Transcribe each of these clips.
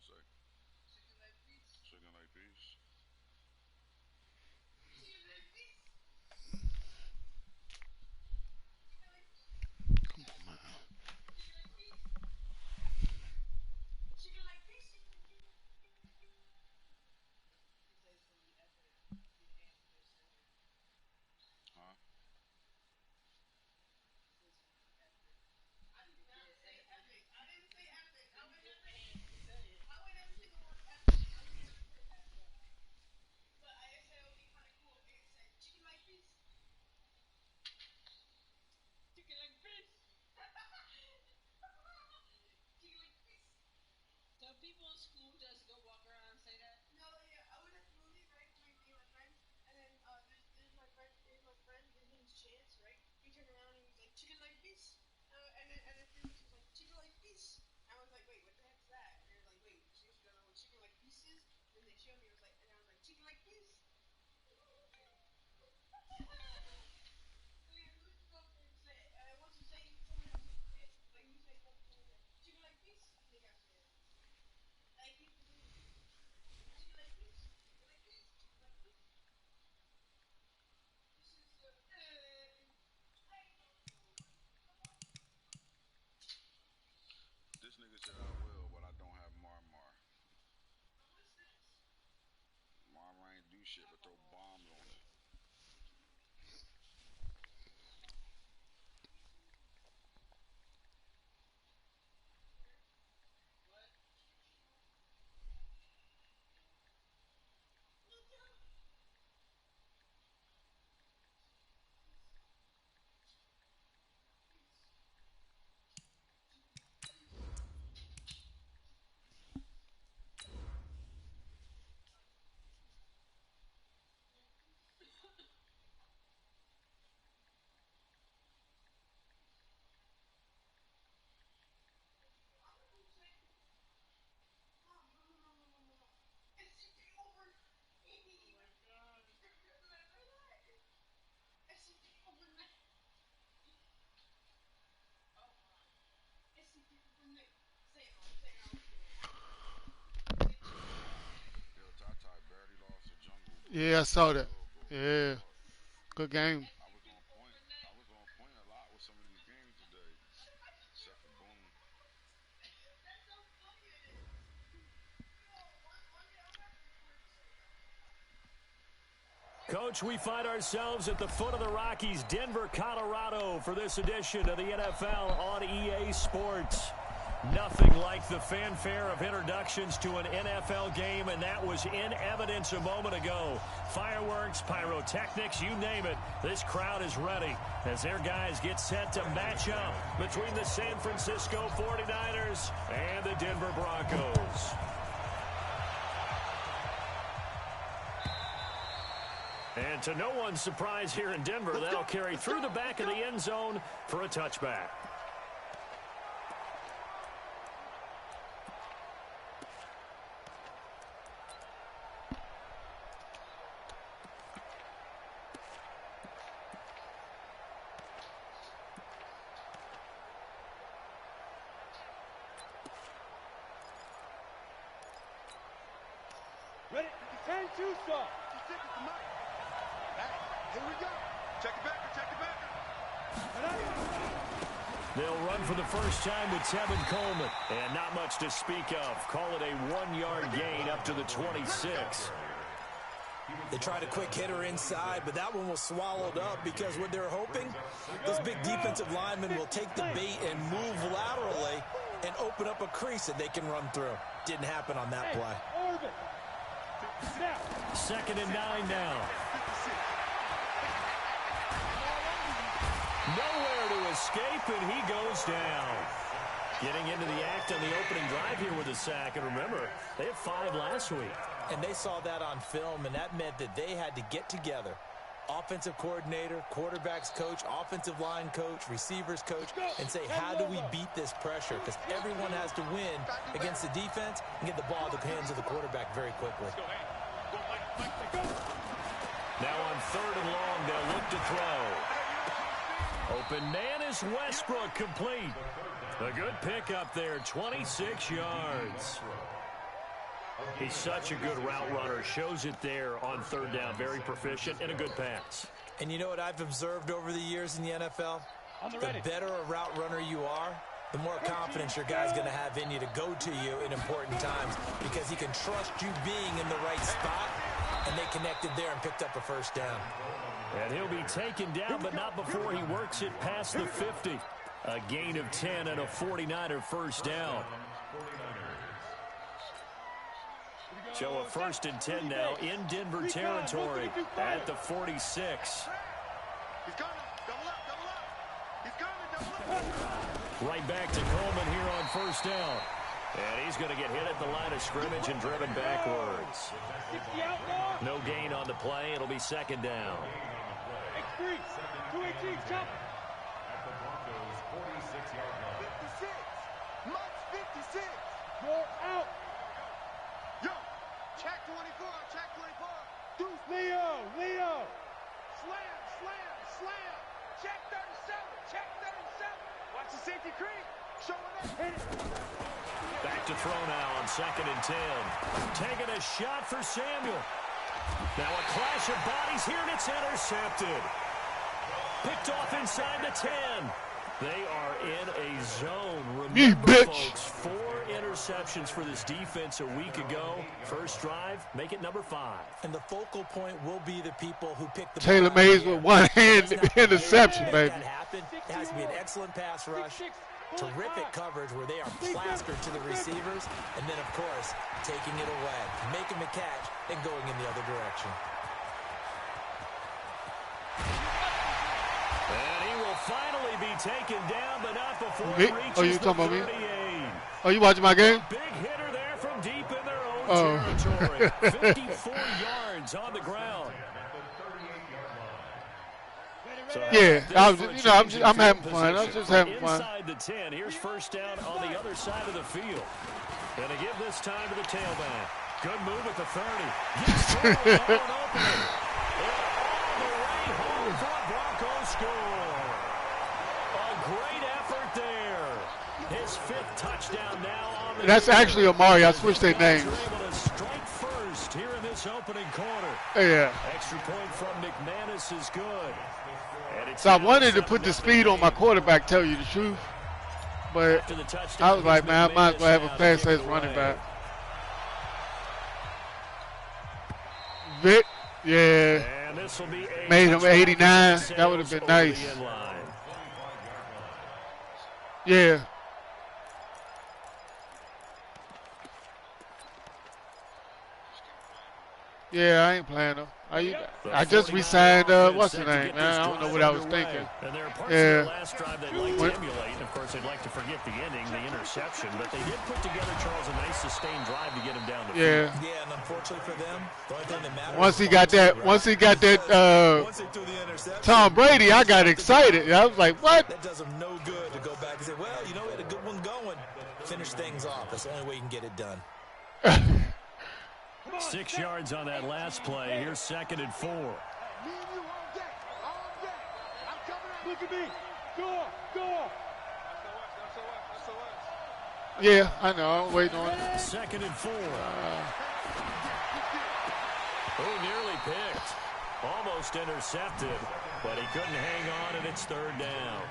say? Chicken leg piece. Huh? This nigga said I will, but I don't have Marmar. Marmar ain't do shit but throw bombs on it. Yo, Tata barely lost the jungle, but Yeah, I missed saw the that. field goal. Good Yeah, lord. good game. I was on point. I was on point a lot with some of these games today, except for Boone. Coach, we find ourselves at the foot of the Rockies, Denver, Colorado, for this edition of the NFL on EA Sports. Nothing like the fanfare of introductions to an NFL game, and that was in evidence a moment ago. Fireworks, pyrotechnics, you name it. This crowd is ready as their guys get set to match up between the San Francisco 49ers and the Denver Broncos. And to no one's surprise here in Denver, that'll carry through the back of the end zone for a touchback. Ready? 10, 2, stop. Here we go. Check the backer, check the backer. They'll run for the first time with Tevin Coleman. And not much to speak of. Call it a 1-yard gain up to the 26. They tried a quick hitter inside, but that one was swallowed up because what they're hoping, those big defensive linemen will take the bait and move laterally and open up a crease that they can run through. Didn't happen on that play. 2nd and 9 now. Nowhere to escape, and he goes down. Getting into the act on the opening drive here with a sack. And remember, they had 5 last week. And they saw that on film, and that meant that they had to get together. Offensive coordinator, quarterbacks coach, offensive line coach, receivers coach, and say, how do we beat this pressure? Because everyone has to win against the defense and get the ball in the hands of the quarterback very quickly. Now on 3rd and long, they'll look to throw. Open man is Westbrook, complete. A good pickup there, 26 yards. He's such a good route runner. Shows it there on third down. Very proficient and a good pass. And you know what I've observed over the years in the NFL? The better a route runner you are, the more confidence your guy's going to have in you to go to you in important times because he can trust you being in the right spot, and they connected there and picked up a first down. And he'll be taken down, but not before he works it past the 50. A gain of 10 and a 49er first down. So a 1st and 10 now in Denver territory at the 46. He's coming. Double up, double up. He's coming, double up. Right back to Coleman here on first down. And he's going to get hit at the line of scrimmage and driven backwards. No gain on the play. It'll be second down. X3, 218, chop. At the Broncos' 46-yard line. 56. Much 56. More out. Yo, check 24, check 24. Deuce. Leo. Slam, slam, slam. Check 37, check 37. Watch the safety creep. Showing up. Hit it. Back to throw now on 2nd and 10. Taking a shot for Samuel. Now a clash of bodies here, and it's intercepted. Picked off inside the 10. They are in a zone. Remember, folks, 4 interceptions for this defense a week ago. First drive, make it number 5. And the focal point will be the people who pick the Taylor Mays with one-hand interception, baby. That happened. It has to be an excellent pass rush. Terrific coverage where they are plastered to the receivers. And then, of course, taking it away, making the catch, and going in the other direction. And he will finally be taken down, but not before Me? he reaches Oh, you the talking about me? 38. Oh, you watching my game? Big hitter there from deep in their own territory. 54 yards on the ground. So Yeah, I was, I'm having fun. I was just having fun. Inside the 10, here's first down on the other side of the field. And to give this time to the tailback. Good move at the 30. Gets thrown on opening. All the way home for a Broncos score. A great effort there. His 5th touchdown now on the That's year. actually Amari. I switched their names. Able to strike first here in this opening quarter. Yeah. Extra point from McManus is good. So I wanted to put the speed on my quarterback, tell you the truth. But I was like, man, I might as well have a fast-ass running back. Vic, yeah. Made him 89. That would have been nice. Yeah. Yeah, I ain't playing though. I just re-signed, what's the name, man? I don't know what I was thinking. And there are parts of the last drive they'd like to emulate. Of course, they'd like to forget the ending, the interception. But they did put together, Charles, a nice sustained drive to get him down the field. Yeah, and unfortunately for them, the only thing that matters once he got that Tom Brady, I got excited. I was like, what? That does him no good to go back and say, well, you know, we had a good one going. Finish things off. That's the only way you can get it done. 6 yards on that last play. Here's 2nd and 4. Look at me. Go. Yeah, I know. I'm waiting on it. 2nd and 4. Nearly picked. Almost intercepted, but he couldn't hang on, and it's 3rd down.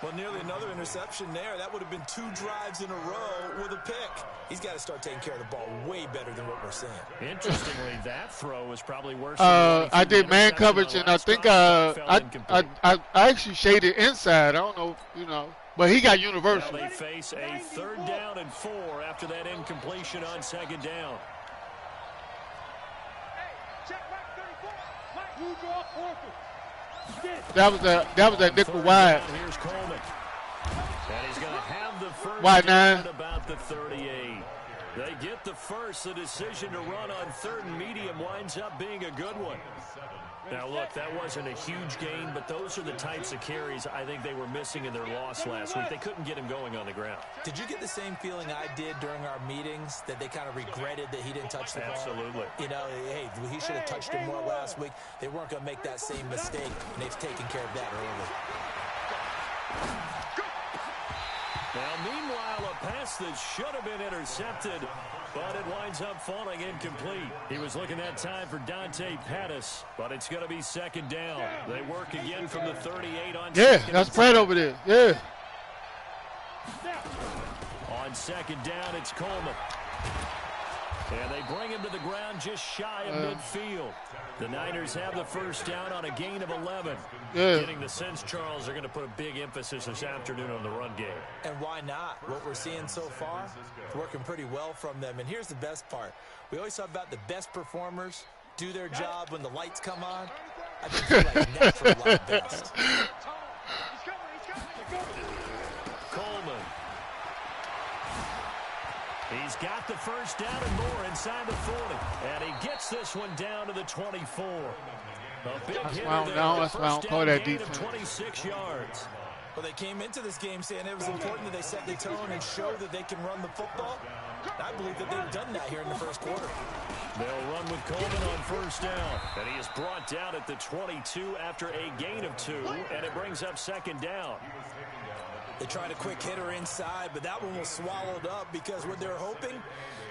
Well, nearly another interception there. That would have been 2 drives in a row with a pick. He's got to start taking care of the ball way better than what we're seeing. Interestingly, that throw was probably worse. I did man coverage, and I think I actually shaded inside. I don't know, but he got universal. Now they face a 3rd down and 4 after that incompletion on 2nd down. That was that nickel wide. Here's Coleman. And he's going to have the first wide down 9. at about the 38. They get the first. The decision to run on 3rd and medium winds up being a good one. Now, look, that wasn't a huge gain, but those are the types of carries I think they were missing in their loss last week. They couldn't get him going on the ground. Did you get the same feeling I did during our meetings, that they kind of regretted that he didn't touch the ball? Absolutely. You know, hey, he should have touched him more last week. They weren't going to make that same mistake, and they've taken care of that early. Now, meanwhile, a pass that should have been intercepted but it winds up falling incomplete. He was looking that time for Dante Pettis, but it's going to be second down. They work again from the 38 on second. Yeah, that's Pratt over there. Yeah. On second down, it's Coleman. And they bring him to the ground just shy of midfield. The Niners have the first down on a gain of 11. Yeah. Getting the sense, Charles, they're going to put a big emphasis this afternoon on the run game. And why not? What we're seeing so far, it's working pretty well from them. And here's the best part. We always talk about the best performers do their job when the lights come on. I think they're like natural light best. Coleman. He's got the first down and more inside the 40. And he gets this one down to the 24. A big hitter there. That's why I don't call that gain defense. of 26 yards. Well, they came into this game saying it was important that they set the tone and show that they can run the football. I believe that they've done that here in the first quarter. They'll run with Coleman on first down. And he is brought down at the 22 after a gain of 2. And it brings up second down. They tried a quick hitter inside, but that one was swallowed up because what they're hoping,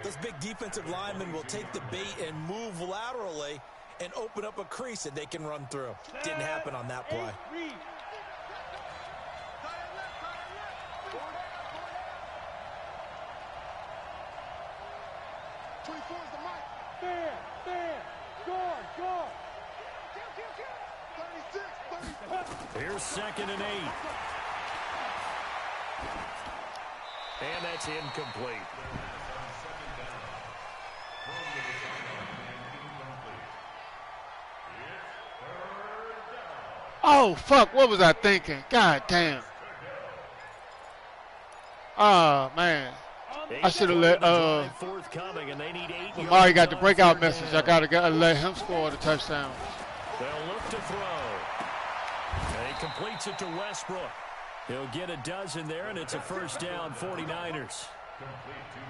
those big defensive linemen will take the bait and move laterally and open up a crease that they can run through. Didn't happen on that play. Here's second and 8. And that's incomplete. Oh, fuck. What was I thinking? God damn. Oh, man. I should have let Amari got the breakout message. I got to let him score the touchdown. They'll look to throw. And he completes it to Westbrook. He'll get a dozen there, and it's a first down, 49ers.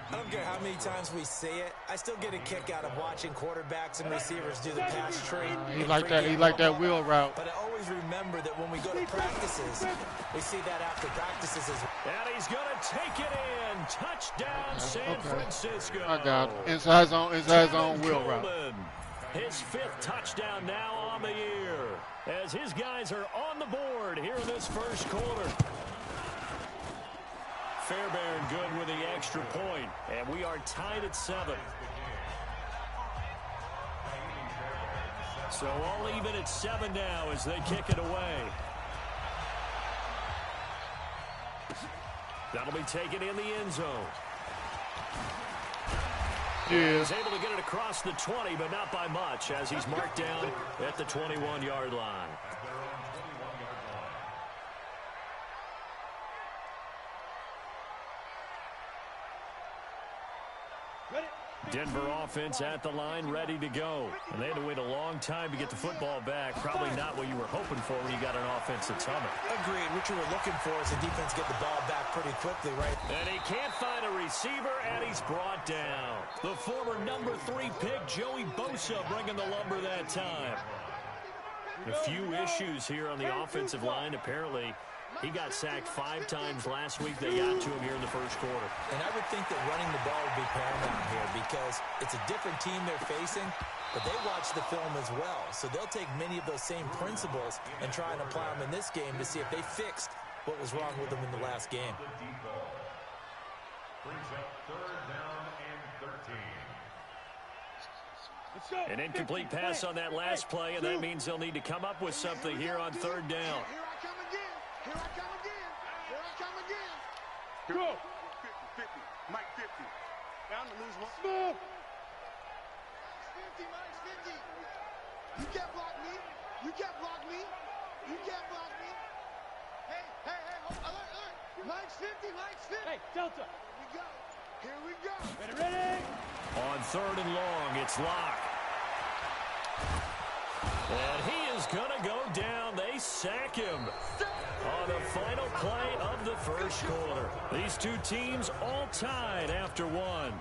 I don't care how many times we say it. I still get a kick out of watching quarterbacks and receivers do the pass trade. He like that wheel route. But I always remember that when we go to practices, we see that after practices as well. And he's going to take it in. Touchdown, San Francisco. I got it. Inside zone wheel route. His 5th touchdown now on the year, as his guys are on the board here in this first quarter. Fairbairn good with the extra point, and we are tied at 7. So all even at 7 now as they kick it away. That'll be taken in the end zone. Yeah. He's able to get it across the 20, but not by much, as he's marked down at the 21-yard line. Denver offense at the line, ready to go. And they had to wait a long time to get the football back. Probably not what you were hoping for when you got an offense that's humming. Agreed. What you were looking for is the defense get the ball back pretty quickly, right? And he can't find a receiver, and he's brought down. The former number 3 pick, Joey Bosa, bringing the lumber that time. A few issues here on the offensive line. Apparently, he got sacked 5 times last week. They got to him here in the first quarter. And I would think that running the ball would be paramount here because it's a different team they're facing, but they watch the film as well. So they'll take many of those same principles and try and apply them in this game to see if they fixed what was wrong with them in the last game. An incomplete pass on that last play, and that means they'll need to come up with something here on 3rd down. Here I come again. Here I come again. Go. 50, 50. Mike 50. Down to lose one. Smooth. 50, Mike 50. You can't block me. You can't block me. You can't block me. Hey. Alert. Mike's 50, Mike's 50. Hey, Delta. Here we go. Ready. On 3rd and long, it's Locke. And he is going to go down. They sack him on the final play of the first quarter. These two teams all tied after 1.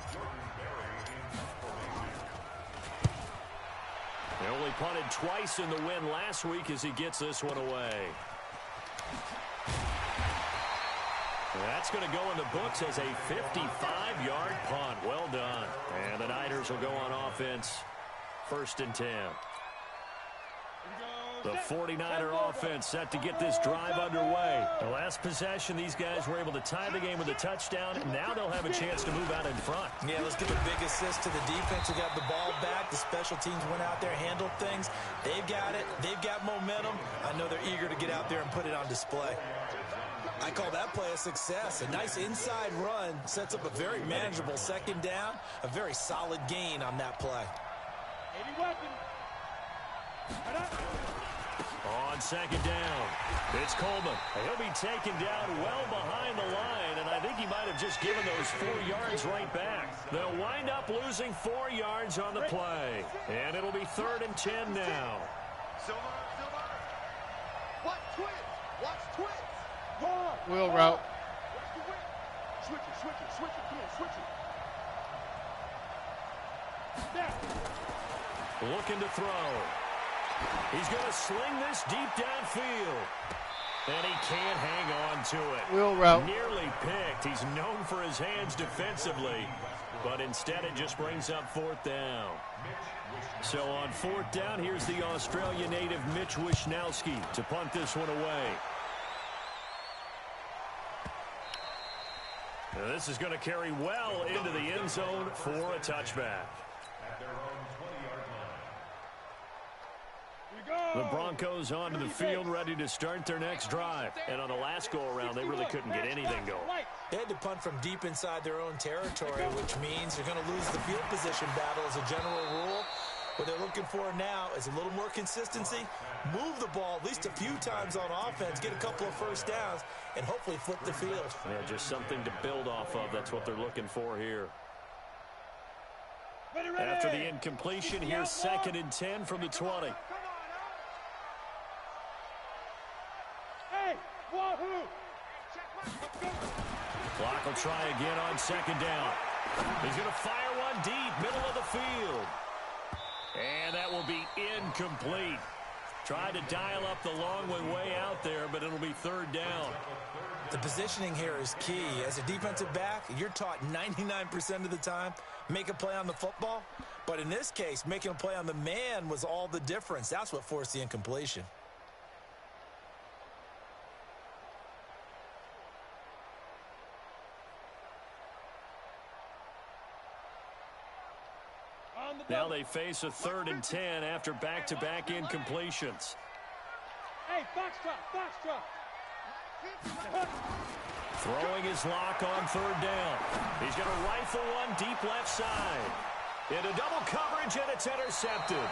They only punted twice in the win last week as he gets this one away. That's going to go in the books as a 55-yard punt. Well done. And the Niners will go on offense. 1st and 10. The 49er offense set to get this drive underway. The last possession, these guys were able to tie the game with a touchdown, and now they'll have a chance to move out in front. Yeah, let's give a big assist to the defense who got the ball back. The special teams went out there, handled things. They've got it. They've got momentum. I know they're eager to get out there and put it on display. I call that play a success. A nice inside run sets up a very manageable 2nd down. A very solid gain on that play. 80 weapon. On 2nd down, it's Coleman. He'll be taken down well behind the line, and I think he might have just given those 4 yards right back. They'll wind up losing 4 yards on the play, and it'll be 3rd and 10 now. Watch twins. Watch twins. Wheel route. Switch it, switch it, switch it. Come on, switch it. Now. Looking to throw. He's going to sling this deep downfield. And he can't hang on to it. Wheel route. Nearly picked. He's known for his hands defensively. But instead it just brings up 4th down. So on 4th down, here's the Australia native Mitch Wishnowski to punt this one away. Now this is going to carry well into the end zone for a touchback. The Broncos onto the field, ready to start their next drive. And on the last go-around, they really couldn't get anything going. They had to punt from deep inside their own territory, which means they're going to lose the field position battle as a general rule. What they're looking for now is a little more consistency, move the ball at least a few times on offense, get a couple of 1st downs, and hopefully flip the field. Yeah, just something to build off of. That's what they're looking for here. After the incompletion, here's 2nd and 10 from the 20. Clock will try again on 2nd down. He's going to fire one deep, middle of the field. And that will be incomplete. Tried to dial up the long one way out there, but it'll be 3rd down. The positioning here is key. As a defensive back, you're taught 99% of the time, make a play on the football. But in this case, making a play on the man was all the difference. That's what forced the incompletion. Now they face a 3rd and 10 after back-to-back incompletions. Hey, foxtrot. Throwing his lock on 3rd down. He's going to rifle one deep left side. Into double coverage, and it's intercepted.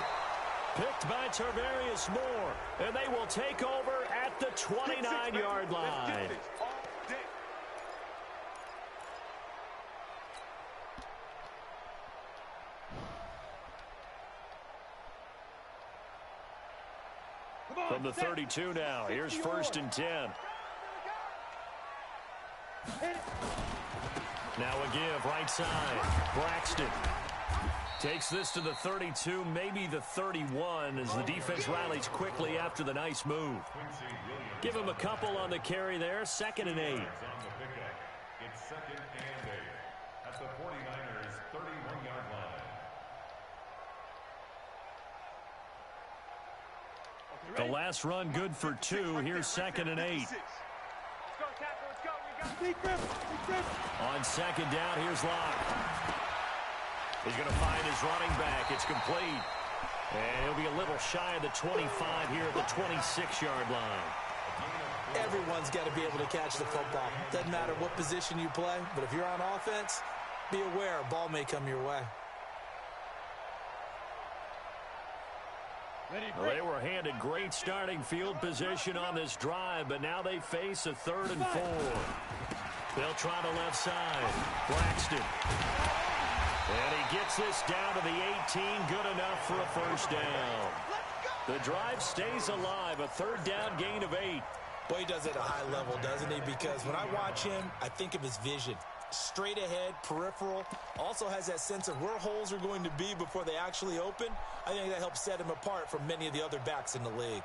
Picked by Tarvarius Moore, and they will take over at the 29-yard line. From the 32 now, here's 1st and 10. Now a give, right side. Braxton takes this to the 32, maybe the 31, as the defense rallies quickly after the nice move. Give him a couple on the carry there, 2nd and 8. It's 2nd and 8 at the 49ers' 31-yard line. The last run good for 2. Here's 2nd and 8. On 2nd down, here's Locke. He's going to find his running back. It's complete. And he'll be a little shy of the 25 here at the 26-yard line. Everyone's got to be able to catch the football. Doesn't matter what position you play, but if you're on offense, be aware a ball may come your way. Well, they were handed great starting field position on this drive, but now they face a 3rd and 4. They'll try the left side. Braxton. And he gets this down to the 18. Good enough for a 1st down. The drive stays alive. A 3rd down gain of 8. Boy, he does it at a high level, doesn't he? Because when I watch him, I think of his vision. Straight ahead, peripheral. Also has that sense of where holes are going to be before they actually open. I think that helps set him apart from many of the other backs in the league.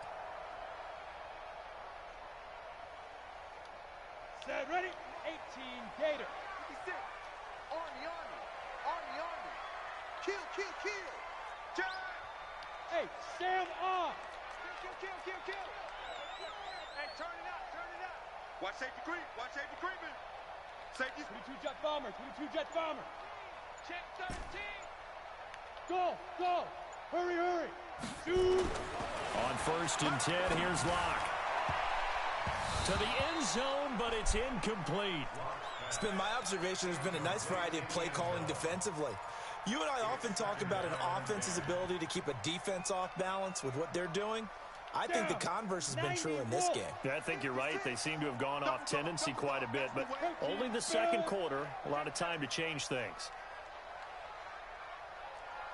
Set, ready? 8 Kill, kill, kill. Hey, Sam off. Kill. Hey, turn it up. Watch safety creeping. Safety. 22 jet bomber. Check 13. Go. Hurry. Shoot. On 1st and 10, here's Locke. To the end zone, but it's incomplete. It's been my observation there's been a nice variety of play calling defensively. You and I often talk about an offense's ability to keep a defense off balance with what they're doing. I think the converse has been true in this game. Yeah, I think you're right. They seem to have gone off tendency quite a bit, but only the second quarter, a lot of time to change things.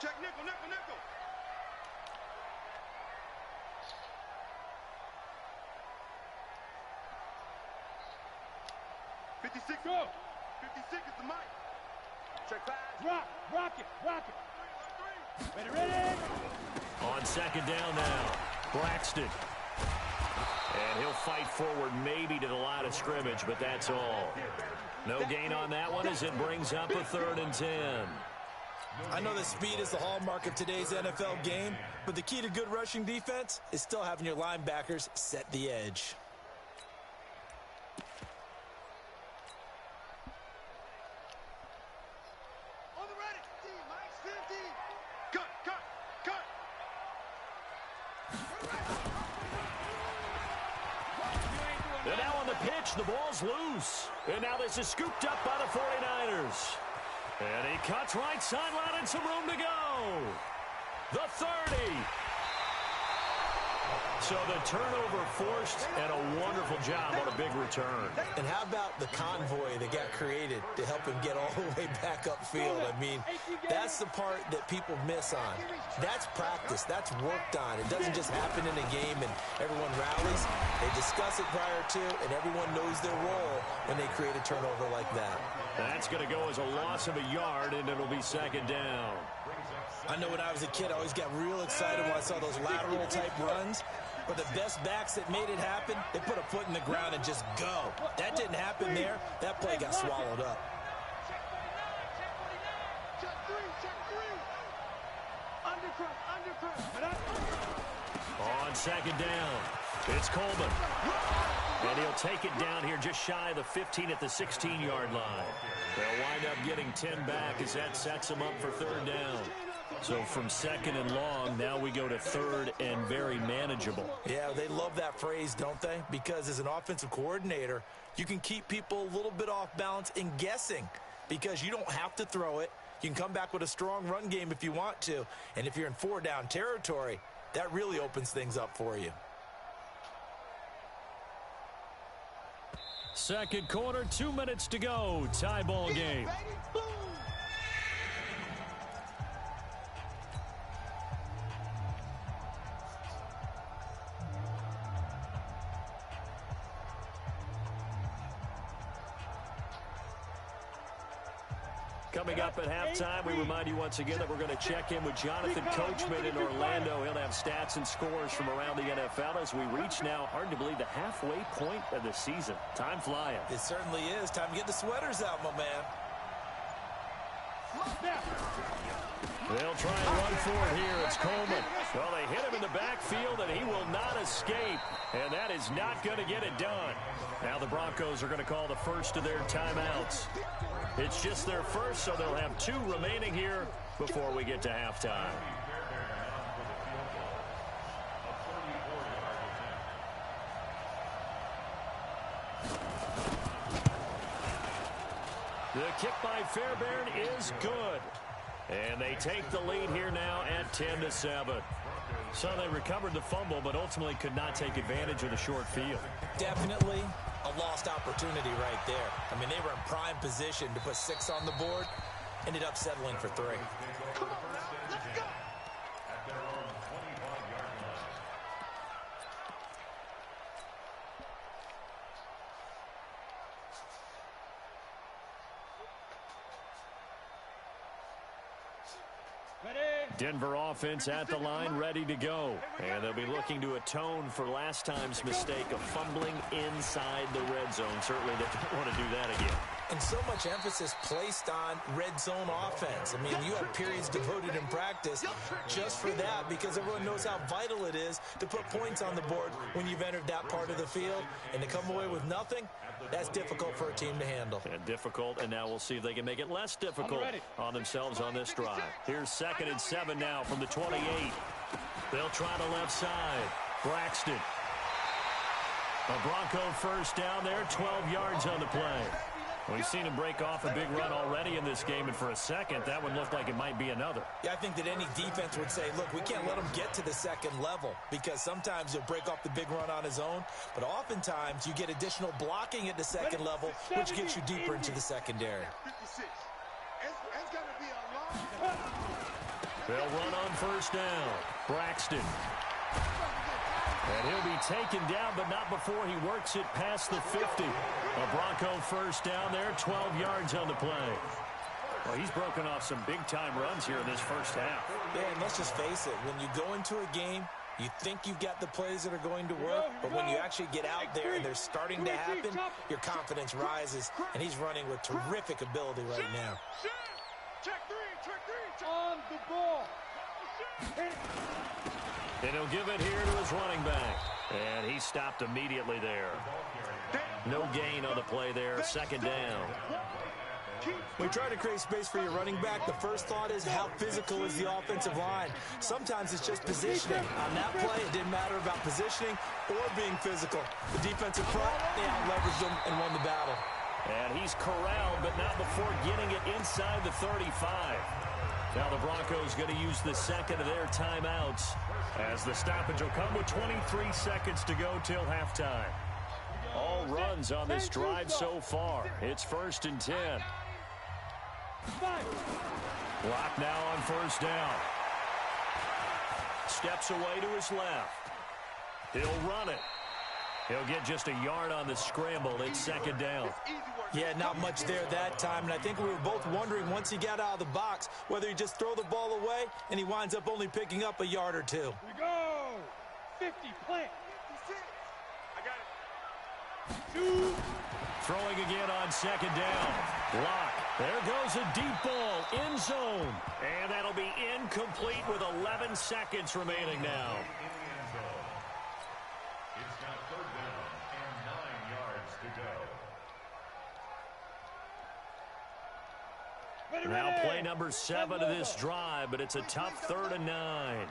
Check nickel. 56, go! 56 is the mic. Check pass. Rock it. Ready. On 2nd down now, Braxton. And he'll fight forward maybe to the line of scrimmage, but that's all. No gain on that one as it brings up a 3rd and 10. I know that speed is the hallmark of today's NFL game, but the key to good rushing defense is still having your linebackers set the edge. And now on the pitch, the ball's loose. And now this is scooped up by the 49ers. And he cuts right sideline and some room to go. The 30. So the turnover forced and a wonderful job on a big return. And how about the convoy that got created to help him get all the way back upfield? I mean, that's the part that people miss on. That's practice. That's worked on. It doesn't just happen in a game and everyone rallies. They discuss it prior to, and everyone knows their role when they create a turnover like that. That's going to go as a loss of a yard, and it'll be 2nd down. I know when I was a kid, I always got real excited when I saw those lateral-type runs. But the best backs that made it happen, they put a foot in the ground and just go. That didn't happen there. That play got swallowed up. Check three. Undercut. On 2nd down, it's Coleman. And he'll take it down here just shy of the 15 at the 16-yard line. They'll wind up getting 10 back as that sets them up for 3rd down. So from 2nd and long, now we go to 3rd and very manageable. Yeah, they love that phrase, don't they? Because as an offensive coordinator, you can keep people a little bit off balance and guessing because you don't have to throw it. You can come back with a strong run game if you want to. And if you're in 4-down territory, that really opens things up for you. 2nd quarter, 2 minutes to go. Tie ball game. Coming up at halftime, we remind you once again that we're going to check in with Jonathan Coachman in Orlando. He'll have stats and scores from around the NFL as we reach now, hard to believe, the halfway point of the season. Time flying. It certainly is. Time to get the sweaters out, my man. They'll try and run for it here. It's Coleman. Well, they hit him in the backfield, and he will not escape. And that is not going to get it done. Now the Broncos are going to call the first of their timeouts. It's just their first, so they'll have 2 remaining here before we get to halftime. The kick by Fairbairn is good. And they take the lead here now at 10-7. So they recovered the fumble, but ultimately could not take advantage of the short field. Definitely a lost opportunity right there. I mean, they were in prime position to put 6 on the board. Ended up settling for 3. Come on now, let's go. Denver offense at the line, ready to go. And they'll be looking to atone for last time's mistake of fumbling inside the red zone. Certainly they don't want to do that again. And so much emphasis placed on red zone offense. I mean, you have periods devoted in practice just for that because everyone knows how vital it is to put points on the board when you've entered that part of the field. And to come away with nothing, that's difficult for a team to handle. And difficult, and now we'll see if they can make it less difficult on themselves on this drive. Here's 2nd and 7 now from the 28. They'll try the left side. Braxton. A Bronco first down there, 12 yards on the play. We've seen him break off a big run already in this game, and for a second, that one looked like it might be another. Yeah, I think that any defense would say, look, we can't let him get to the second level because sometimes he'll break off the big run on his own, but oftentimes you get additional blocking at the second level, which gets you deeper into the secondary. They'll run on first down. Braxton. And he'll be taken down, but not before he works it past the 50. A Bronco first down there, 12 yards on the play. Well, he's broken off some big-time runs here in this first half. Yeah, and let's just face it. When you go into a game, you think you've got the plays that are going to work, but when you actually get out there and they're starting to happen, your confidence rises, and he's running with terrific ability right now. Check three. On the ball. And he'll give it here to his running back. And he stopped immediately there. No gain on the play there. 2nd down. When you try to create space for your running back, the first thought is how physical is the offensive line. Sometimes it's just positioning. On that play, it didn't matter about positioning or being physical. The defensive front, they out-leveraged them and won the battle. And he's corralled, but not before getting it inside the 35. Now the Broncos going to use the second of their timeouts as the stoppage will come with 23 seconds to go till halftime. All runs on this drive so far. It's 1st and 10. Lock now on first down. Steps away to his left. He'll run it. He'll get just a yard on the scramble. It's 2nd down. Yeah, not much there that time, and I think we were both wondering once he got out of the box whether he'd just throw the ball away, and he winds up only picking up a yard or two. Here we go. 50, plant. 56. I got it. 2. Throwing again on 2nd down. Lock. There goes a deep ball. End zone. And that'll be incomplete with 11 seconds remaining now. It's now 3rd down and 9 yards to go. Now play number 7 of this drive, but it's a tough 3rd and 9.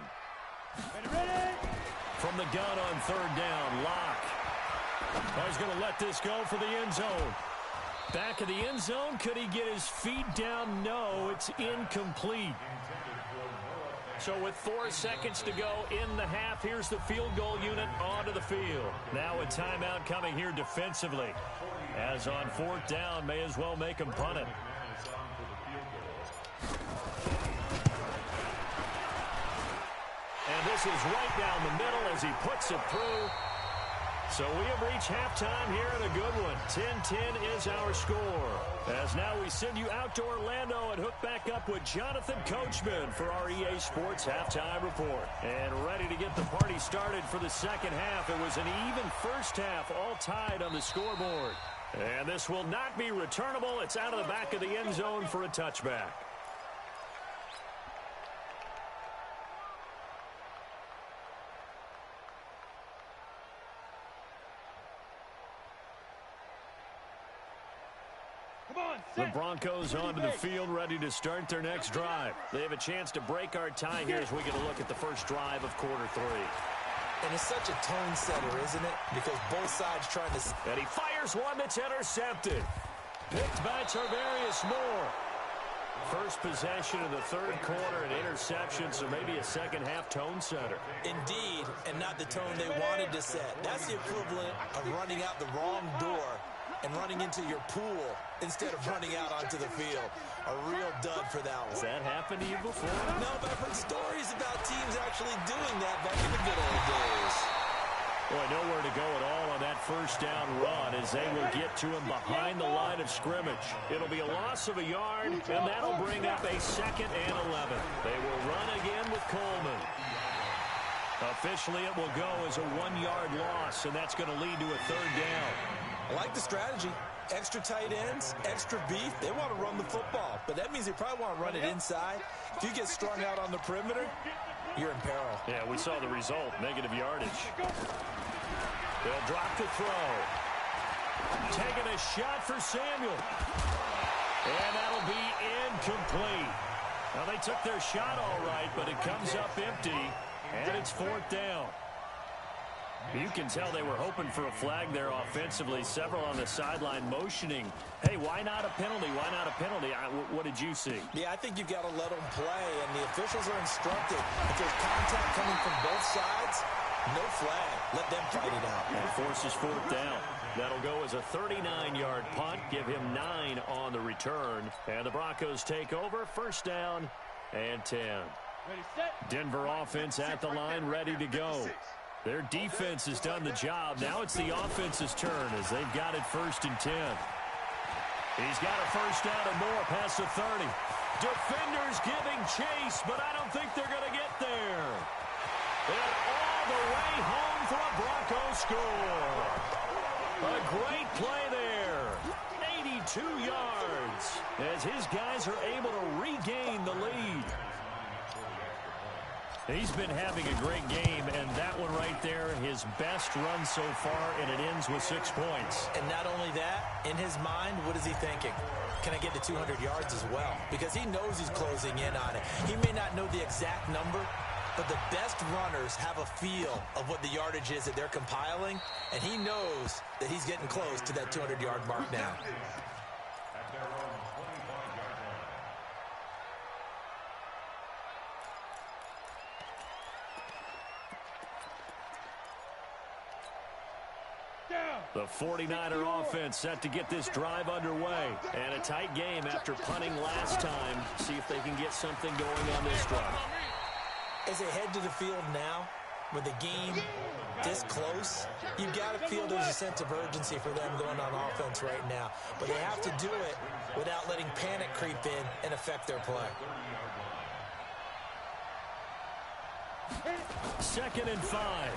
From the gun on 3rd down, Lock. Oh, he's going to let this go for the end zone. Back of the end zone, could he get his feet down? No, it's incomplete. So with 4 seconds to go in the half, here's the field goal unit onto the field. Now a timeout coming here defensively. As on 4th down, may as well make him punt it. And this is right down the middle as he puts it through. So we have reached halftime here in a good one. 10-10 is our score. As now we send you out to Orlando and hook back up with Jonathan Coachman for our EA Sports Halftime Report. And ready to get the party started for the second half. It was an even first half, all tied on the scoreboard. And this will not be returnable. It's out of the back of the end zone for a touchback. The Broncos onto the field, ready to start their next drive. They have a chance to break our tie here as we get a look at the first drive of quarter 3. And it's such a tone setter, isn't it? Because both sides trying to... And he fires one that's intercepted. Picked by Tarvarius Moore. First possession of the 3rd quarter, an interception, so maybe a second half tone setter. Indeed, and not the tone they wanted to set. That's the equivalent of running out the wrong door and running into your pool instead of running out onto the field. A real dud for that one. Has that happened to you before? No, but I've heard stories about teams actually doing that back in the good old days. Boy, nowhere to go at all on that first down run as they will get to him behind the line of scrimmage. It'll be a loss of a yard, and that'll bring up a 2nd and 11. They will run again with Coleman. Officially, it will go as a 1-yard loss, and that's going to lead to a 3rd down. I like the strategy. Extra tight ends, extra beef, they want to run the football. But that means they probably want to run it inside. If you get strung out on the perimeter, you're in peril. Yeah, we saw the result, negative yardage. They'll drop the throw. Taking a shot for Samuel. And that'll be incomplete. Now, they took their shot all right, but it comes up empty, and it's 4th down. You can tell they were hoping for a flag there offensively. Several on the sideline motioning. Hey, why not a penalty? Why not a penalty? What did you see? Yeah, I think you've got to let them play, and the officials are instructed. If there's contact coming from both sides, no flag. Let them fight it out. And forces 4th down. That'll go as a 39-yard punt. Give him 9 on the return. And the Broncos take over. 1st down and 10. Denver offense at the line, ready to go. Their defense has done the job. Now it's the offense's turn as they've got it 1st and 10. He's got a 1st down and more past the 30. Defenders giving chase, but I don't think they're going to get there. And all the way home for a Broncos score. A great play there. 82 yards as his guys are able to regain the lead. He's been having a great game, and that one right there, his best run so far, and it ends with 6 points. And not only that, in his mind, what is he thinking? Can I get to 200 yards as well? Because he knows he's closing in on it. He may not know the exact number, but the best runners have a feel of what the yardage is that they're compiling, and he knows that he's getting close to that 200-yard mark now. The 49er offense set to get this drive underway. And a tight game after punting last time. See if they can get something going on this drive. As they head to the field now, with the game this close, you've got to feel there's a sense of urgency for them going on offense right now. But they have to do it without letting panic creep in and affect their play. 2nd and 5.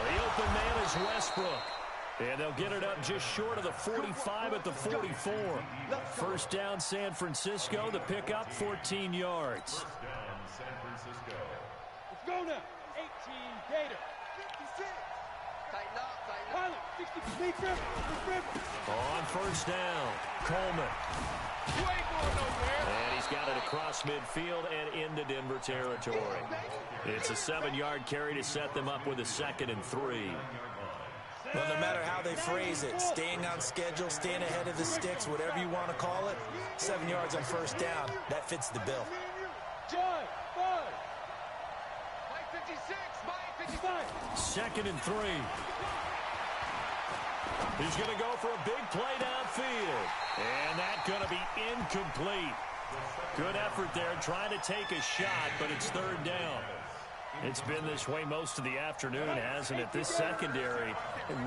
The open man is Westbrook. And they'll get it up just short of the 45 at the 44. 1st down, San Francisco. The pickup, 14 yards. First down, San Francisco. Let's go now. 18 Gator. 56. Tighten up, tighten up. Pilot, 60. On 1st down, Coleman. You ain't going nowhere. And he's got it across midfield and into Denver territory. It's a 7-yard carry to set them up with a 2nd and 3. Well, no matter how they phrase it, staying on schedule, staying ahead of the sticks, whatever you want to call it, 7 yards on 1st down, that fits the bill. John, 5. Mike 56, Mike 55. 2nd and 3. He's going to go for a big play downfield. And that's going to be incomplete. Good effort there, trying to take a shot, but it's 3rd down. It's been this way most of the afternoon, hasn't it? This secondary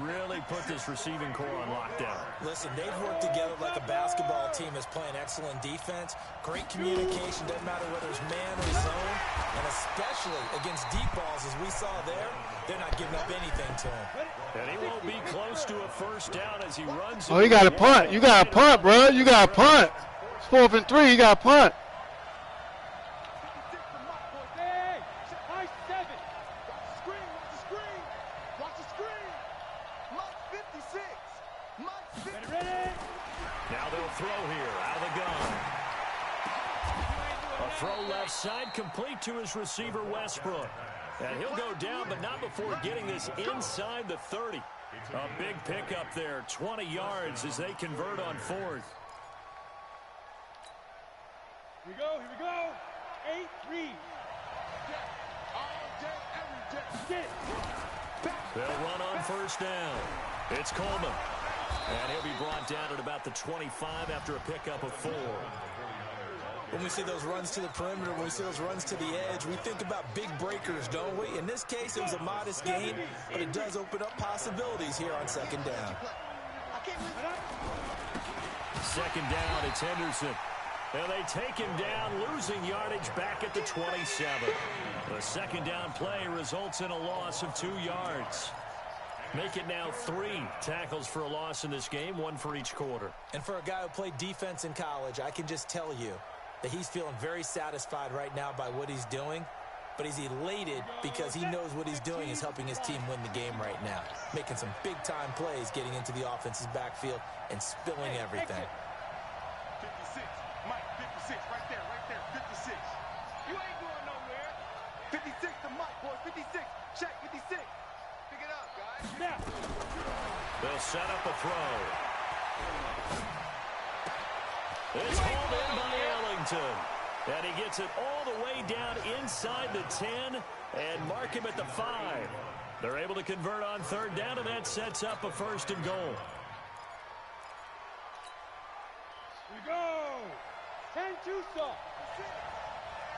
really put this receiving core on lockdown. Listen, they've worked together like a basketball team is playing excellent defense. Great communication, doesn't matter whether it's man or zone. And especially against deep balls, as we saw there, they're not giving up anything to him. And he won't be close to a 1st down as he runs. Oh, you got to punt. You got to punt, bro. You got to punt. It's 4th and 3. You got to punt. Now they'll throw here out of the gun. A throw left side complete to his receiver Westbrook. And he'll go down, but not before getting this inside the 30. A big pickup there, 20 yards as they convert on 4th. Here we go. 8 read. All day, every day. They'll run on 1st down. It's Coleman. And he'll be brought down at about the 25 after a pickup of 4. When we see those runs to the perimeter, when we see those runs to the edge, we think about big breakers, don't we? In this case, it was a modest gain, but it does open up possibilities here on 2nd down. 2nd down, it's Henderson. And they take him down, losing yardage back at the 27. The 2nd down play results in a loss of 2 yards. Make it now 3 tackles for a loss in this game, 1 for each quarter. And for a guy who played defense in college, I can just tell you that he's feeling very satisfied right now by what he's doing. But he's elated because he knows what he's doing is helping his team win the game right now. Making some big-time plays, getting into the offense's backfield and spilling everything. 56, Mike, 56, right there, 56. You ain't going nowhere. 56 to Mike, boys, 56. Check, 56. Pick it up, guys. Now. They'll set up a throw. It's hauled in by Ellington. And he gets it all the way down inside the 10 and mark him at the 5. They're able to convert on 3rd down, and that sets up a 1st and goal. We go. 10 Tucson.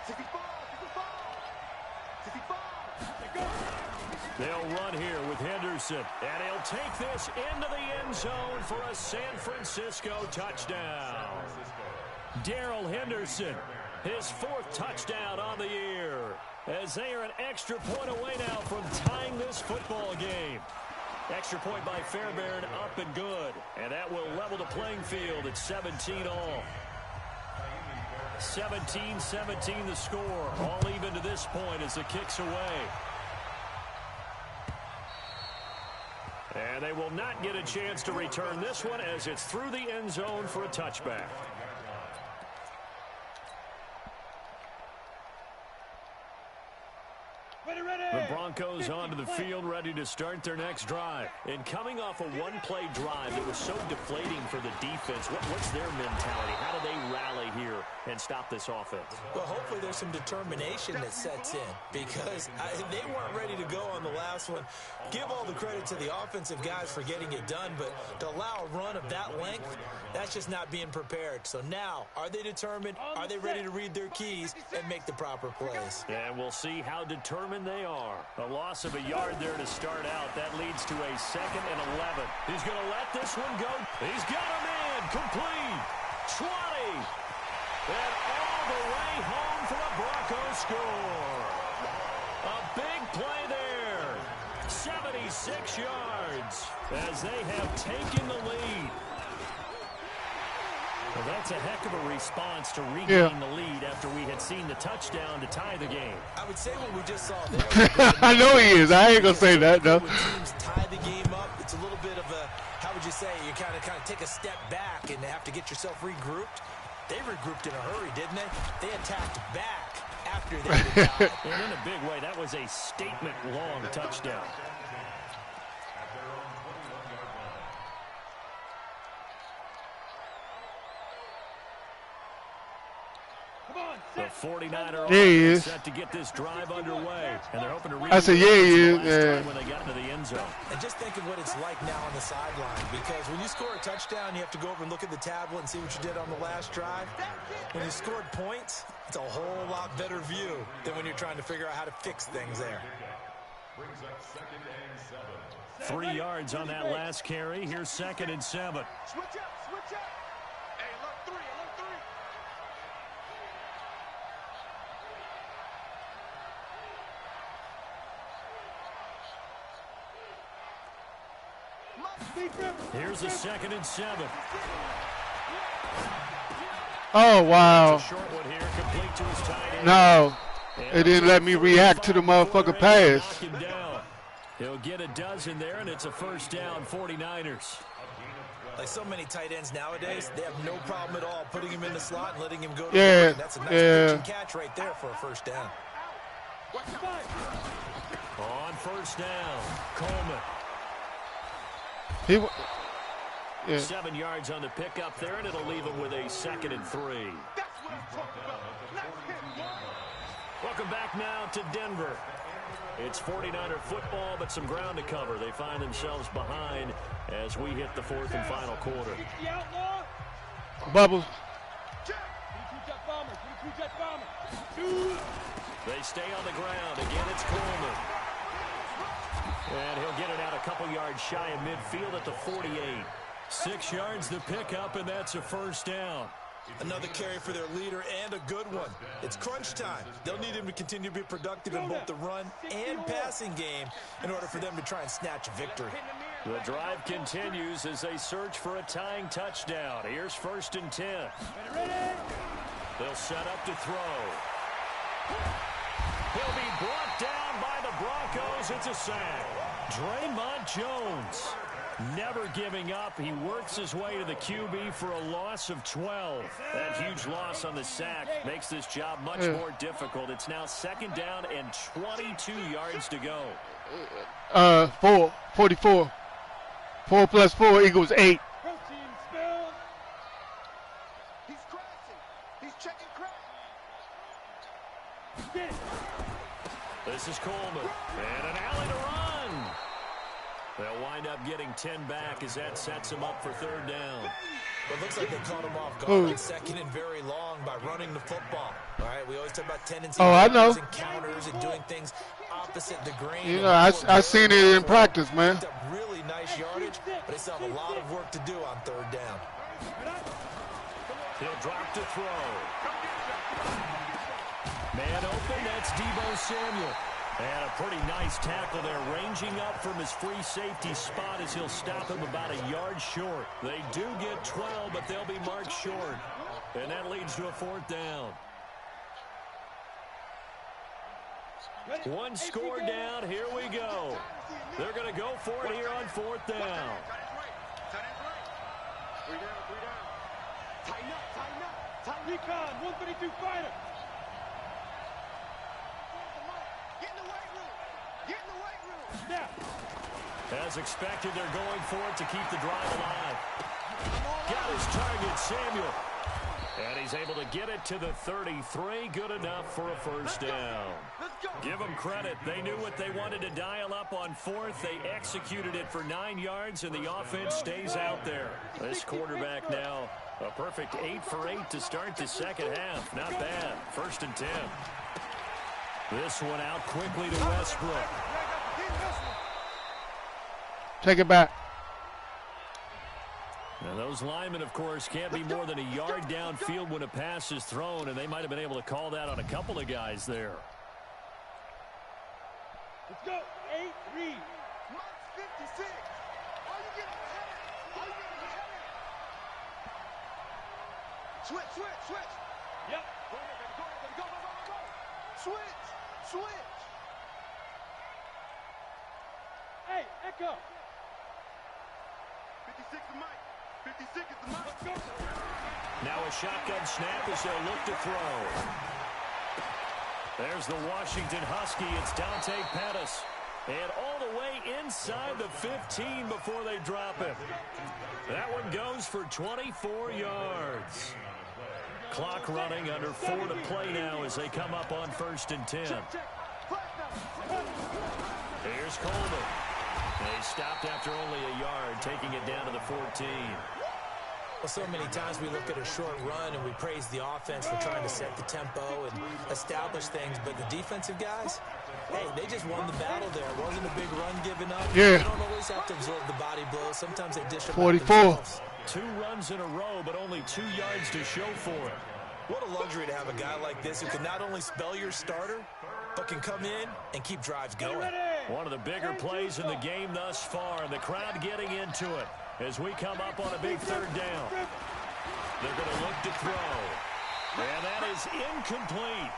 65, 65, 65. They'll run here with Henderson, and he'll take this into the end zone for a San Francisco touchdown. Darrell Henderson, his 4th touchdown on the year, as they are an extra point away now from tying this football game. Extra point by Fairbairn, up and good. And that will level the playing field at 17 all. 17-17 the score. All even to this point as the kick's away. And they will not get a chance to return this one as it's through the end zone for a touchback. The Broncos onto the field, ready to start their next drive. And coming off a one-play drive that was so deflating for the defense, what's their mentality? How do they rally here and stop this offense? Well, hopefully there's some determination that sets in because they weren't ready to go on the last one. Give all the credit to the offensive guys for getting it done, but to allow a run of that length, that's just not being prepared. So now, are they determined? Are they ready to read their keys and make the proper plays? And we'll see how determined they are. A loss of a yard there to start out. That leads to a 2nd and 11. He's going to let this one go. He's got a man. Complete. 20. And all the way home for a Broncos score. A big play there. 76 yards as they have taken the lead. Well, that's a heck of a response to regain the lead after we had seen the touchdown to tie the game. I would say what we just saw there. I know he is. I ain't going to say that, though. When teams tie the game up, it's a little bit of a, how would you say, you kind of take a step back and have to get yourself regrouped. They regrouped in a hurry, didn't they? They attacked back after they were tied. And in a big way, that was a statement-long touchdown. The 49er set to get this drive underway, and they're hoping to reach he is. when they got into the end zone. And just think of what it's like now on the sideline, because when you score a touchdown, you have to go over and look at the tablet and see what you did on the last drive. When you scored points, it's a whole lot better view than when you're trying to figure out how to fix things there. 3 yards on that last carry. Here's 2nd and 7. Switch up, switch up. Hey, look 3, look 3. Here's a 2nd and 7. Oh, wow. Short one here, complete to his tight end. No. It didn't let me react to the motherfucker pass. He'll get a dozen there, and it's a 1st down, 49ers. Like so many tight ends nowadays, they have no problem at all putting him in the slot and letting him go to Yeah, work. That's a nice pitch and catch right there for a 1st down. On 1st down, Coleman. 7 yards on the pickup there, and it'll leave him with a 2nd and 3. Welcome back now to Denver. It's 49er football, but some ground to cover. They find themselves behind as we hit the 4th and final quarter. Bubbles. They stay on the ground. Again, it's Coleman. And he'll get it out a couple yards shy of midfield at the 48. 6 yards the pickup, and that's a 1st down. Another carry for their leader and a good one. It's crunch time. They'll need him to continue to be productive in both the run and passing game in order for them to try and snatch a victory. The drive continues as they search for a tying touchdown. Here's 1st and 10. They'll set up to throw. He'll be brought down by the Broncos. It's a sack. Draymond Jones never giving up. He works his way to the QB for a loss of 12. That huge loss on the sack makes this job much more difficult. It's now 2nd down and 22 yards to go. 44. 4 plus 4 equals 8. He's crashing. He's checking crack. This is Coleman. And an alley to run. They'll wind up getting 10 back as that sets him up for 3rd down. It looks like they caught him off guard on 2nd and very long by running the football. All right, we always talk about tendencies and counters and doing things opposite the grain. You know, I seen it in practice, man. Really nice yardage, but they still have a lot of work to do on 3rd down. He'll drop to throw. Man open, that's Deebo Samuel. And a pretty nice tackle there, ranging up from his free safety spot as he'll stop him about a yard short. They do get 12, but they'll be marked short. And that leads to a 4th down. One score down, here we go. They're going to go for it here on 4th down. Tighten up. Recon, 132 fighter. Get in the weight room. As expected, they're going for it to keep the drive alive. Got his target, Samuel. And he's able to get it to the 33. Good enough for a 1st down. Give them credit. They knew what they wanted to dial up on 4th. They executed it for 9 yards, and the offense stays out there. This quarterback now a perfect 8 for 8 to start the 2nd half. Not bad. 1st and 10. This one out quickly to Westbrook. Take it back. Now those linemen, of course, can't be more than a yard downfield when a pass is thrown, and they might have been able to call that on a couple of guys there. Let's go. 8, read. Mark 56. Are you getting ahead? Switch. Yep. Go. Switch. Hey, Echo. 56 is Mike. 56 is the Mike. Let's go. Now a shotgun snap as they'll look to throw. There's the Washington Husky. It's Dante Pettis. And all the way inside the 15 before they drop him. That one goes for 24 yards. Clock running, under 4 to play now as they come up on 1st and 10. Here's Coleman. They stopped after only a yard, taking it down to the 14. Well, so many times we look at a short run and we praise the offense for trying to set the tempo and establish things, but the defensive guys, hey, they just won the battle there. It wasn't a big run given up. Yeah. They don't always have to absorb the body blows. Sometimes they dish them 44. out themselves. 2 runs in a row, but only 2 yards to show for it. What a luxury to have a guy like this who can not only spell your starter, but can come in and keep drives going. One of the bigger plays in the game thus far, and the crowd getting into it as we come up on a big 3rd down. They're going to look to throw. And that is incomplete.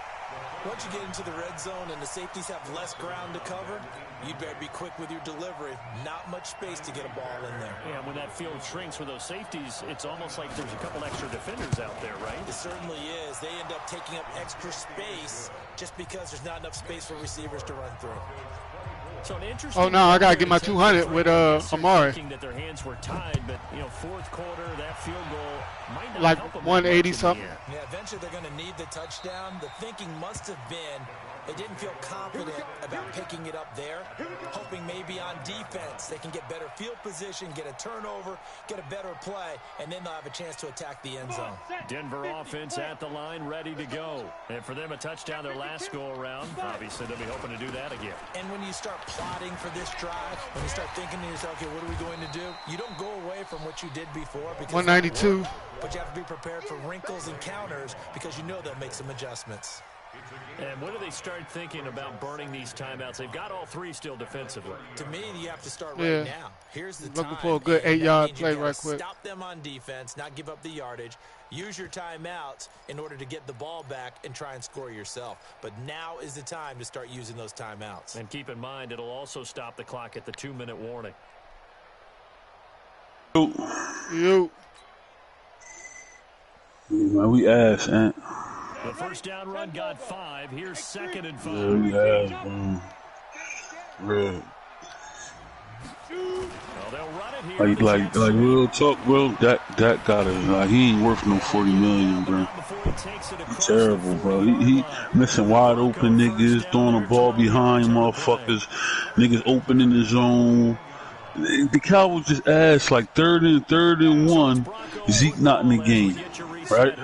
Once you get into the red zone and the safeties have less ground to cover, you'd better be quick with your delivery. Not much space to get a ball in there. Yeah, when that field shrinks with those safeties, it's almost like there's a couple extra defenders out there, right? It certainly is. They end up taking up extra space just because there's not enough space for receivers to run through. So an interesting. Oh, no, I got to get my 200 with Amari. That their hands were tied, but, you know, 4th quarter, that field goal might not like help them 180 something. Yeah, eventually they're going to need the touchdown. The thinking must have been They didn't feel confident about picking it up there, hoping maybe on defense they can get better field position, get a turnover, get a better play, and then they'll have a chance to attack the end zone. Denver offense at the line, ready to go. And for them, a touchdown their last go-around. Obviously, they'll be hoping to do that again. And when you start plotting for this drive, when you start thinking to yourself, okay, what are we going to do? You don't go away from what you did before. Because 192. But you have to be prepared for wrinkles and counters because you know they'll make some adjustments. And when do they start thinking about burning these timeouts? They've got all three still defensively. To me, you have to start right now. Here's the time. Looking for a good 8-yard play right quick. Stop them on defense, not give up the yardage. Use your timeouts in order to get the ball back and try and score yourself. But now is the time to start using those timeouts. And keep in mind, it'll also stop the clock at the 2-minute warning. You. Man, we ass, Ant. The first down run got 5. Here's 2nd and 5. Yeah, we ass, man. Real. Well, they'll run it here. Like real talk, bro. That got it. Like, he ain't worth no $40 million, bro. He's terrible, bro. He missing wide open niggas, throwing the ball behind motherfuckers. Niggas open in the zone. The Cowboys just asked like third and 1. Zeke not in the game, right?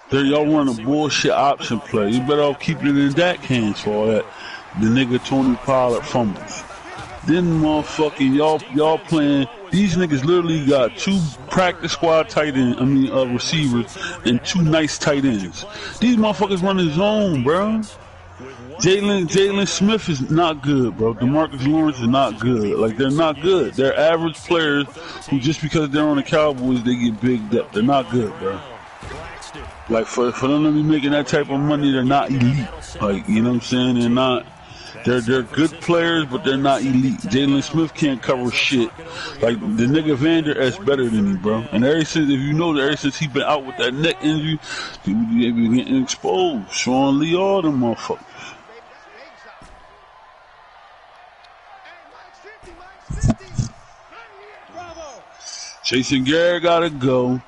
There y'all run a bullshit option play. You better off keeping it in Dak hands for all that. The nigga Tony Pollard fumbles. Then motherfucking y'all playing. These niggas literally got 2 practice squad receivers and 2 nice tight ends. These motherfuckers running zone, bro. Jalen Smith is not good, bro. DeMarcus Lawrence is not good. Like, they're not good. They're average players who, just because they're on the Cowboys, they get bigged up. They're not good, bro. Like, for them to be making that type of money, they're not elite. Like, you know what I'm saying? They're good players, but they're not elite. Jalen Smith can't cover shit. Like, the nigga Vander Esch better than me, bro. And ever since he been out with that neck injury, they been getting exposed. Sean Lee, all them motherfuckers. Jason Garrett gotta go.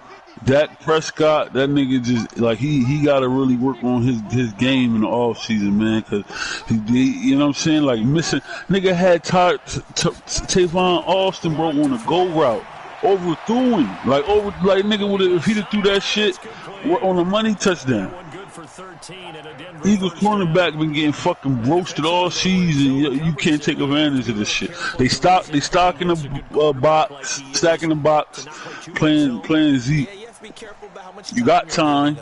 Dak Prescott, that nigga just, like, he gotta really work on his game in the offseason, man, cause he, you know what I'm saying, like, missing, nigga had Tavon Austin, bro, on a go route, overthrew him, like nigga would've, if he'd have threw that shit on a money touchdown. Eagles cornerback been getting fucking roasted all season. You can't take advantage of this shit. They stacking the box, playing Zeke. You got time.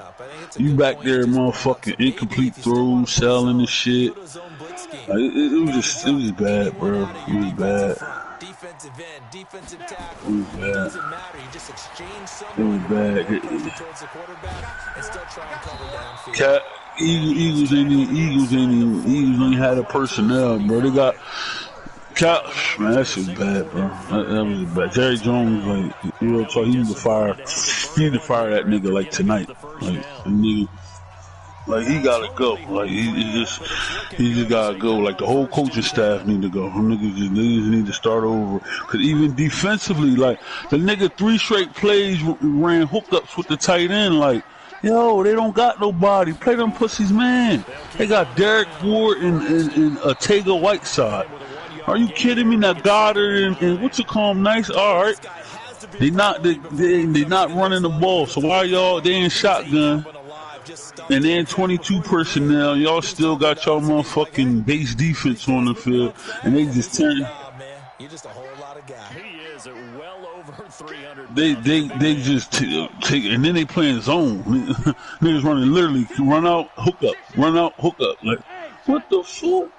You back there, motherfucking incomplete throws, selling the shit. Like, it was bad, bro. It was bad. Defensive end, defensive tackle. It doesn't matter. You just exchange someone towards the quarterback and still try and cover downfield. Eagles ain't had a personnel, bro. They got man, that shit was bad, bro. That was bad. Jerry Jones, like, you know, he need to fire that nigga like tonight. Like, he gotta go. Like, he just gotta go. Like, the whole coaching staff need to go. Niggas need to start over. Cause even defensively, like, the nigga 3 straight plays ran hookups with the tight end. Like, yo, they don't got nobody. Play them pussies, man. They got Derek Ward and Ortega Whiteside. Are you kidding me? Now Goddard and what's it called? Nice. All right. They not running the ball. So why y'all? They in shotgun. And then 22 personnel, y'all still got y'all motherfucking base defense on the field, and they just turn. You're just a whole lot of guy. He is well over 300. They just take, and then they playing zone. Niggas running literally run out, hook up. Like, what the fuck?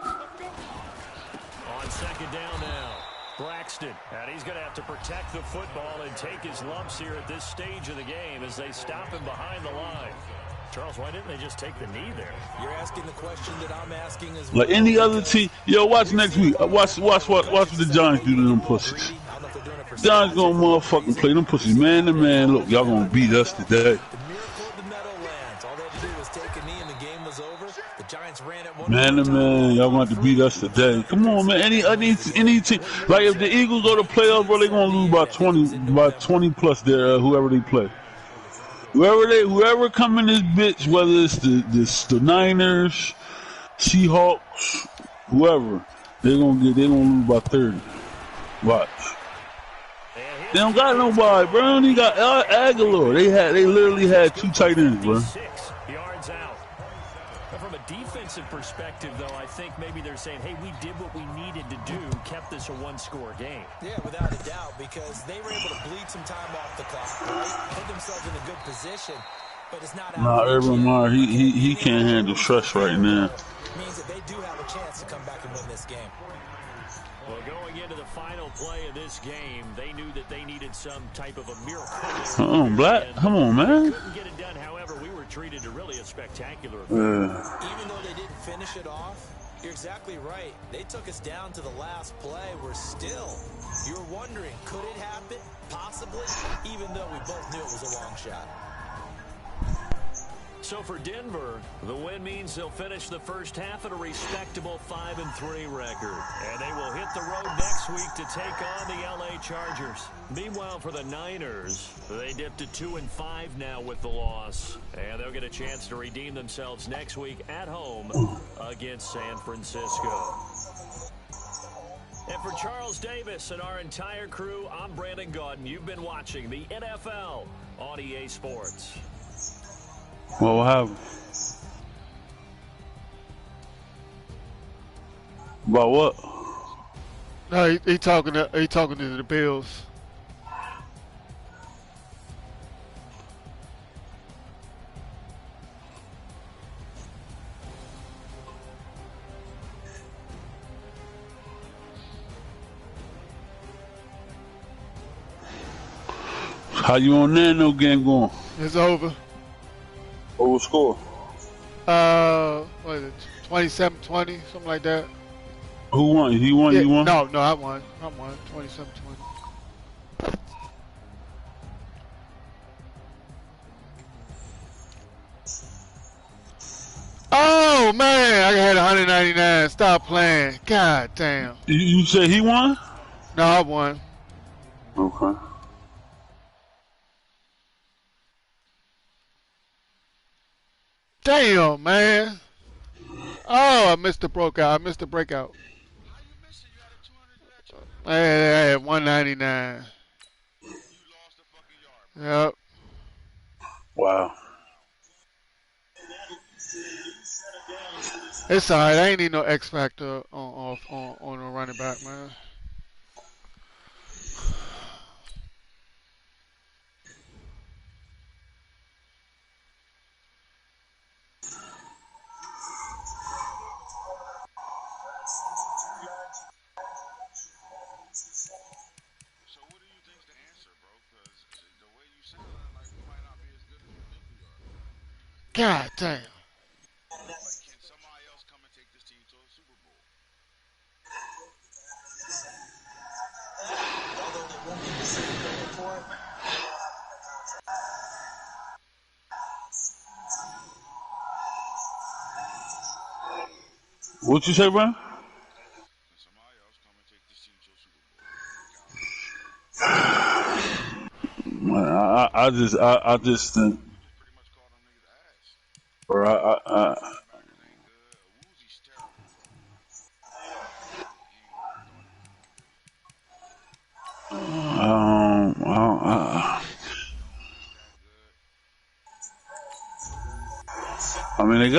On 2nd down now, Braxton, and he's gonna have to protect the football and take his lumps here at this stage of the game as they stop him behind the line. Charles, why didn't they just take the knee there? You're asking the question that I'm asking as well. Like any other team, yo, watch next week. Watch what the Giants do to them pussies. Giants gonna motherfucking play them pussies man to man. Look, y'all gonna beat us today. Man to man, y'all gonna have to beat us today. Come on, man. Any team, like if the Eagles go to playoffs, bro, they gonna lose by 20 plus there, whoever they play. Whoever come in this bitch, whether it's the Niners, Seahawks, whoever, they gonna lose by 30. Watch. They don't got nobody, bro. They got Aguilar. They literally had 2 tight ends, bro. 6 yards out. But from a defensive perspective, though, I think maybe they're saying, hey, we did what we needed to do, kept this a one-score game. Yeah, without a doubt, because they were able to bleed some time off the clock, right? Put themselves in a good position, but it's not out. Nah, Urban Meyer, he can't handle stress right now. Means that they do have a chance to come back and win this game. Well, going into the final play of this game, they knew that they needed some type of a miracle. Come on, Black. Come on, man. Couldn't get it done. However, we were treated to really a spectacular. Even though they didn't finish it off, you're exactly right. They took us down to the last play. We're still, you're wondering, could it happen? Possibly, even though we both knew it was a long shot. So for Denver, the win means they'll finish the first half at a respectable 5-3 record. And they will hit the road next week to take on the LA Chargers. Meanwhile, for the Niners, they dipped to 2-5 now with the loss. And they'll get a chance to redeem themselves next week at home against San Francisco. And for Charles Davis and our entire crew, I'm Brandon Gaudin. You've been watching the NFL on EA Sports. What happened? About what? No, he talking to the Bills. How you on there? No game going. It's over. What was score? What is it? 27-20, something like that. Who won? He won? Yeah, You won? No, I won. 27-20. Oh man, I had 199. Stop playing. God damn. You said he won? No, I won. Okay. Damn, man. Oh, I missed the breakout. How you missed it? You had a 200 I had 199. You lost the fucking yard. Yep. Wow. It's alright. I ain't need no X factor on a running back, man. So what do you think's the answer, bro? Because the way you sound like we might not be as good as you think we are. God damn. Like, can somebody else come and take this team to a Super Bowl? What you say, bro? Can somebody else come and take this team to a Super Bowl? I just think, Pretty much called them niggas ass. bro. Woozy's terrible, I mean, they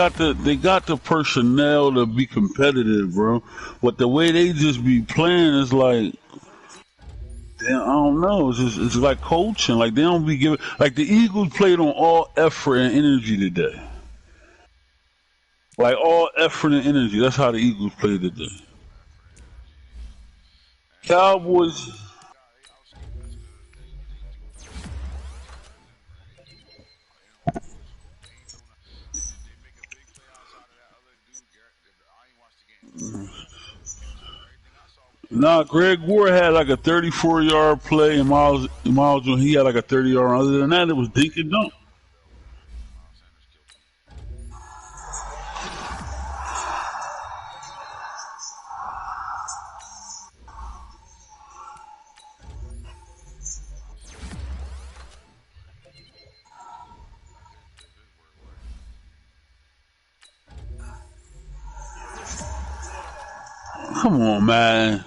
got the personnel to be competitive, bro. But the way they just be playing is like, damn, I don't know. It's like coaching. Like they don't be giving. Like the Eagles played on all effort and energy today. Like all effort and energy. That's how the Eagles played today. Cowboys. Nah, Greg Ward had like a 34-yard play, and Miles he had like a 30-yard. Other than that, it was dink and dunk. Come on, man.